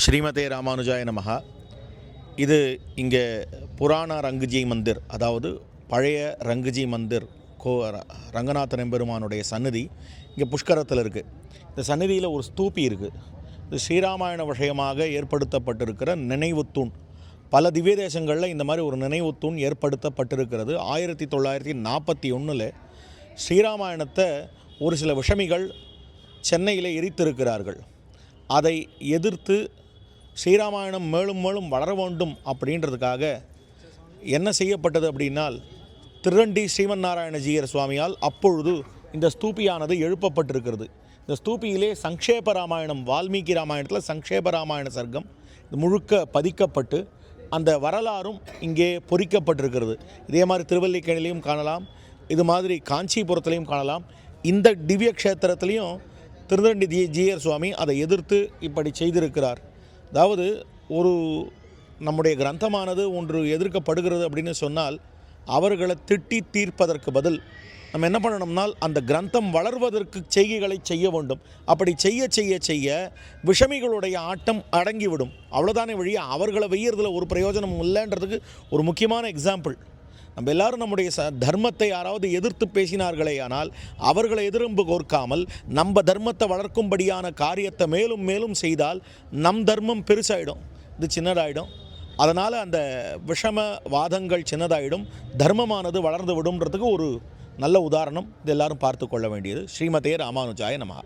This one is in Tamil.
ஸ்ரீமதே ராமானுஜாய நமஹா. இது இங்கே புராண ரங்குஜி மந்திர், அதாவது பழைய ரங்குஜி மந்திர் ரங்கநாதன் எம்பெருமானுடைய சந்நிதி இங்கே புஷ்கரத்தில் இருக்குது. இந்த சந்நிதியில் ஒரு ஸ்தூபி இருக்குது. இது ஸ்ரீராமாயண விஷயமாக ஏற்படுத்தப்பட்டிருக்கிற நினைவுத்தூண். பல திவ்ய தேசங்களில் இந்த மாதிரி ஒரு நினைவுத்தூண் ஏற்படுத்தப்பட்டிருக்கிறது. 1941 ஸ்ரீராமாயணத்தை ஒரு சில விஷமிகள் சென்னையில் எரித்திருக்கிறார்கள். அதை எதிர்த்து ஸ்ரீராமாயணம் மேலும் மேலும் வளர வேண்டும் அப்படின்றதுக்காக என்ன செய்யப்பட்டது அப்படின்னால், திருரண்டி ஸ்ரீமன் நாராயணஜீயர் சுவாமியால் அப்பொழுது இந்த ஸ்தூபியானது எழுப்பப்பட்டிருக்கிறது. இந்த ஸ்தூபியிலே சங்கேப ராமாயணம், வால்மீகி ராமாயணத்தில் சங்கேப ராமாயண சர்க்கம் முழுக்க பதிக்கப்பட்டு அந்த வரலாறும் இங்கே பொறிக்கப்பட்டிருக்கிறது. இதே மாதிரி திருவல்லிக்கேணிலையும் காணலாம், இது மாதிரி காஞ்சிபுரத்துலையும் காணலாம். இந்த திவ்ய க்ஷேத்திரத்துலேயும் திருரண்டி ஜீயர் சுவாமி அதை எதிர்த்து இப்படி செய்திருக்கிறார். அதாவது ஒரு நம்முடைய கிரந்தமானது ஒன்று எதிர்க்கப்படுகிறது அப்படின்னு சொன்னால் அவர்களை திட்டி தீர்ப்பதற்கு பதில் நம்ம என்ன பண்ணணும்னால் அந்த கிரந்தம் வளர்வதற்கு செய்கைகளை செய்ய வேண்டும். அப்படி செய்ய செய்ய செய்ய விஷமிகளுடைய ஆட்டம் அடங்கிவிடும். அவ்வளோதானே வழியா அவர்களை வெய்யறதுல ஒரு பிரயோஜனம் இல்லைன்றதுக்கு ஒரு முக்கியமான எக்ஸாம்பிள். நம்ம எல்லாரும் நம்முடைய தர்மத்தை யாராவது எதிர்த்து பேசினார்களே ஆனால் அவர்களை எதிர்ப்பு கோர்க்காமல் நம்ம தர்மத்தை வளர்க்கும்படியான காரியத்தை மேலும் மேலும் செய்தால் நம் தர்மம் பெருசாயிடும், இது சின்னதாயிடும். அதனால் அந்த விஷம வாதங்கள் சின்னதாயிடும், தர்மமானது வளர்ந்து விடும்ன்றதுக்கு ஒரு நல்ல உதாரணம். இது எல்லாரும் பார்த்து கொள்ள வேண்டியது. ஸ்ரீமதே ராமானுஜாய நமஹா.